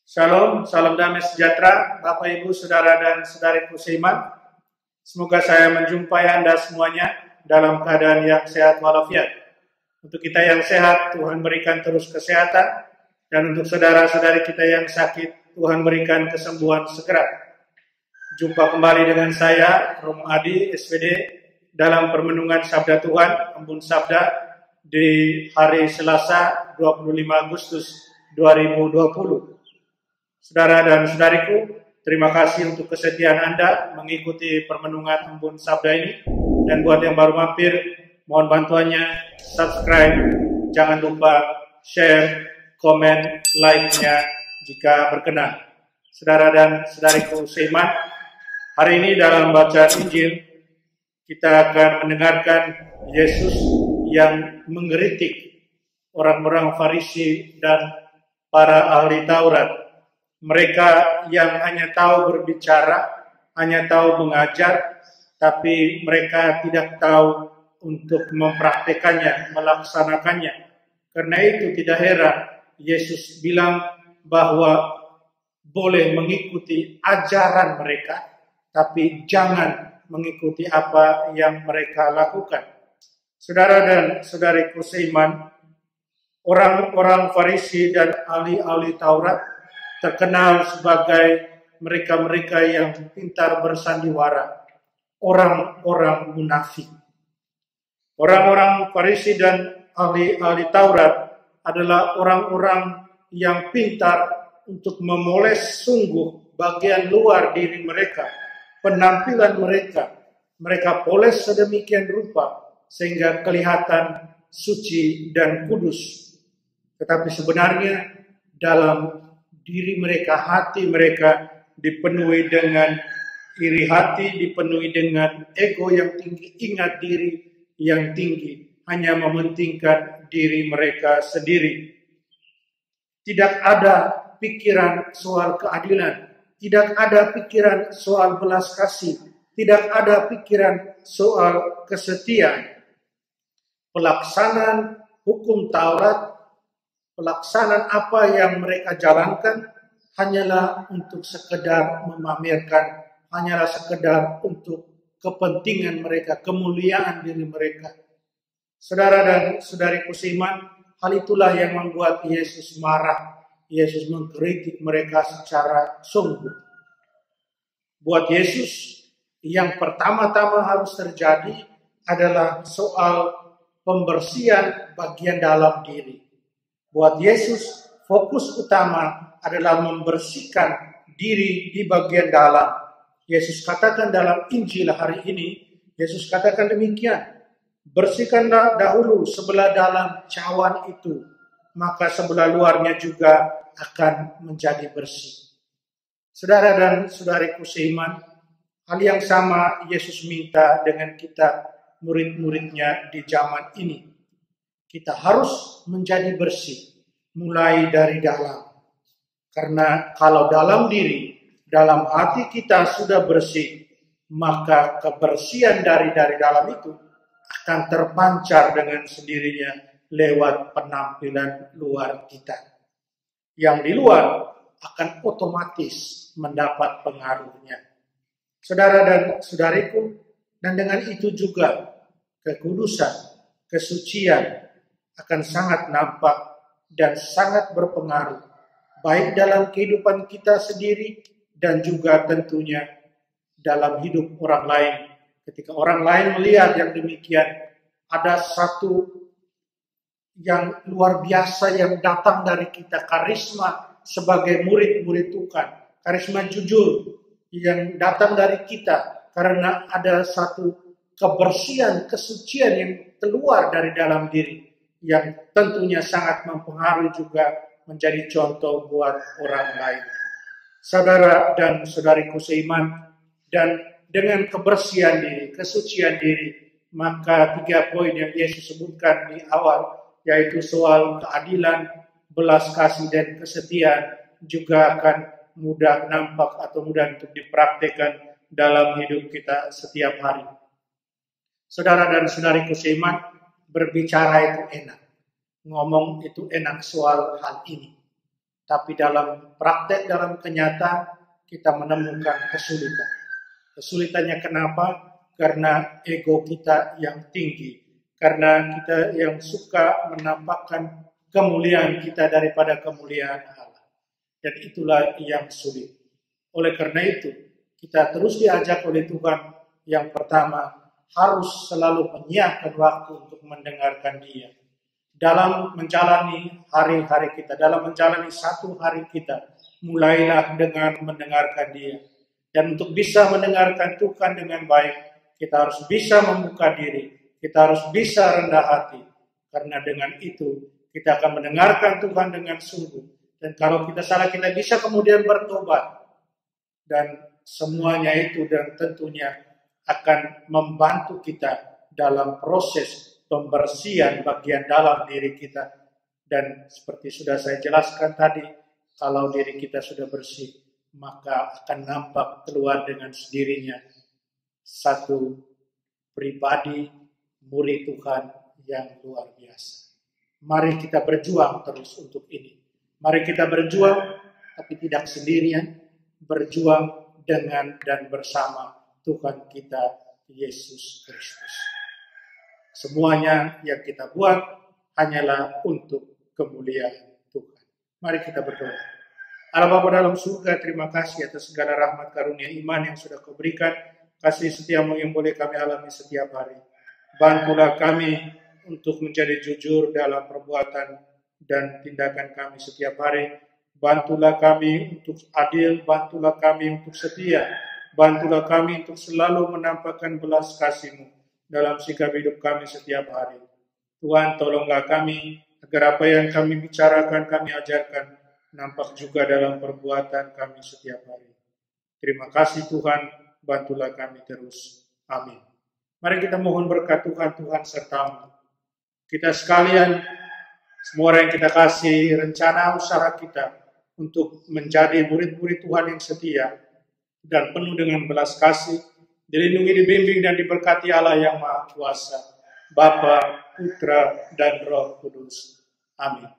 Shalom, salam damai sejahtera, Bapak, Ibu, Saudara, dan Saudariku seiman. Semoga saya menjumpai Anda semuanya dalam keadaan yang sehat walafiat. Untuk kita yang sehat, Tuhan berikan terus kesehatan. Dan untuk saudara-saudari kita yang sakit, Tuhan berikan kesembuhan segera. Jumpa kembali dengan saya, Romo Adi, SPD, dalam permenungan Sabda Tuhan, Embun Sabda, di hari Selasa 25 Agustus 2020. Saudara dan saudariku, terima kasih untuk kesetiaan Anda mengikuti permenungan Embun Sabda ini. Dan buat yang baru mampir, mohon bantuannya subscribe, jangan lupa share, komen, like-nya jika berkenan. Saudara dan saudariku seiman, hari ini dalam bacaan Injil, kita akan mendengarkan Yesus yang mengkritik orang-orang Farisi dan para ahli Taurat. Mereka yang hanya tahu berbicara, hanya tahu mengajar, tapi mereka tidak tahu untuk mempraktekannya, melaksanakannya. Karena itu tidak heran Yesus bilang bahwa boleh mengikuti ajaran mereka, tapi jangan mengikuti apa yang mereka lakukan. Saudara dan saudariku seiman, orang-orang Farisi dan ahli-ahli Taurat terkenal sebagai mereka-mereka yang pintar bersandiwara, orang-orang munafik. Orang-orang Farisi dan ahli-ahli Taurat adalah orang-orang yang pintar untuk memoles sungguh bagian luar diri mereka, penampilan mereka. Mereka poles sedemikian rupa sehingga kelihatan suci dan kudus. Tetapi sebenarnya dalam diri mereka, hati mereka dipenuhi dengan iri hati, dipenuhi dengan ego yang tinggi, ingat diri yang tinggi, hanya mementingkan diri mereka sendiri. Tidak ada pikiran soal keadilan, tidak ada pikiran soal belas kasih, tidak ada pikiran soal kesetiaan. Pelaksanaan hukum Taurat, pelaksanaan apa yang mereka jalankan hanyalah untuk sekedar memamerkan, hanyalah sekedar untuk kepentingan mereka, kemuliaan diri mereka. Saudara dan saudariku seiman, hal itulah yang membuat Yesus marah. Yesus mengkritik mereka secara sungguh. Buat Yesus, yang pertama-tama harus terjadi adalah soal pembersihan bagian dalam diri. Buat Yesus, fokus utama adalah membersihkan diri di bagian dalam. Yesus katakan dalam Injil hari ini, Yesus katakan demikian, bersihkanlah dahulu sebelah dalam cawan itu, maka sebelah luarnya juga akan menjadi bersih. Saudara dan saudariku seiman, hal yang sama Yesus minta dengan kita, murid-muridnya di zaman ini. Kita harus menjadi bersih, mulai dari dalam. Karena kalau dalam diri, dalam hati kita sudah bersih, maka kebersihan dari dalam itu akan terpancar dengan sendirinya lewat penampilan luar kita. Yang di luar akan otomatis mendapat pengaruhnya. Saudara dan saudariku, dan dengan itu juga kekudusan, kesucian akan sangat nampak dan sangat berpengaruh, baik dalam kehidupan kita sendiri dan juga tentunya dalam hidup orang lain. Ketika orang lain melihat yang demikian, ada satu yang luar biasa yang datang dari kita, karisma sebagai murid-murid Tuhan, karisma jujur yang datang dari kita karena ada satu kebersihan, kesucian yang keluar dari dalam diri, yang tentunya sangat mempengaruhi juga menjadi contoh buat orang lain. Saudara dan saudariku seiman, dan dengan kebersihan diri, kesucian diri, maka 3 poin yang Yesus sebutkan di awal, yaitu soal keadilan, belas kasih, dan kesetiaan, juga akan mudah nampak atau mudah untuk dipraktekkan dalam hidup kita setiap hari. Saudara dan saudariku seiman, berbicara itu enak, ngomong itu enak soal hal ini. Tapi dalam praktek, dalam kenyataan, kita menemukan kesulitan. Kesulitannya kenapa? Karena ego kita yang tinggi. Karena kita yang suka menampakkan kemuliaan kita daripada kemuliaan Allah. Dan itulah yang sulit. Oleh karena itu, kita terus diajak oleh Tuhan yang pertama, harus selalu menyiapkan waktu untuk mendengarkan Dia. Dalam menjalani hari-hari kita, dalam menjalani satu hari kita, mulailah dengan mendengarkan Dia. Dan untuk bisa mendengarkan Tuhan dengan baik, kita harus bisa membuka diri, kita harus bisa rendah hati. Karena dengan itu, kita akan mendengarkan Tuhan dengan sungguh. Dan kalau kita salah, kita bisa kemudian bertobat. Dan semuanya itu dan tentunya akan membantu kita dalam proses pembersihan bagian dalam diri kita. Dan seperti sudah saya jelaskan tadi, kalau diri kita sudah bersih, maka akan nampak keluar dengan sendirinya satu pribadi murid Tuhan yang luar biasa. Mari kita berjuang terus untuk ini. Mari kita berjuang, tapi tidak sendirian, berjuang dengan dan bersama Tuhan kita Yesus Kristus. Semuanya yang kita buat hanyalah untuk kemuliaan Tuhan. Mari kita berdoa. Allah Bapa dalam surga, terima kasih atas segala rahmat karunia iman yang sudah Kau berikan, kasih setiamu yang boleh kami alami setiap hari. Bantulah kami untuk menjadi jujur dalam perbuatan dan tindakan kami setiap hari. Bantulah kami untuk adil, bantulah kami untuk setia, bantulah kami untuk selalu menampakkan belas kasih-Mu dalam sikap hidup kami setiap hari. Tuhan, tolonglah kami agar apa yang kami bicarakan, kami ajarkan, nampak juga dalam perbuatan kami setiap hari. Terima kasih Tuhan, bantulah kami terus. Amin. Mari kita mohon berkat Tuhan, Tuhan serta-Mu. Kita sekalian, semua orang yang kita kasih, rencana usaha kita untuk menjadi murid-murid Tuhan yang setia dan penuh dengan belas kasih, dilindungi, dibimbing, dan diberkati Allah yang Maha Kuasa, Bapa, Putra, dan Roh Kudus. Amin.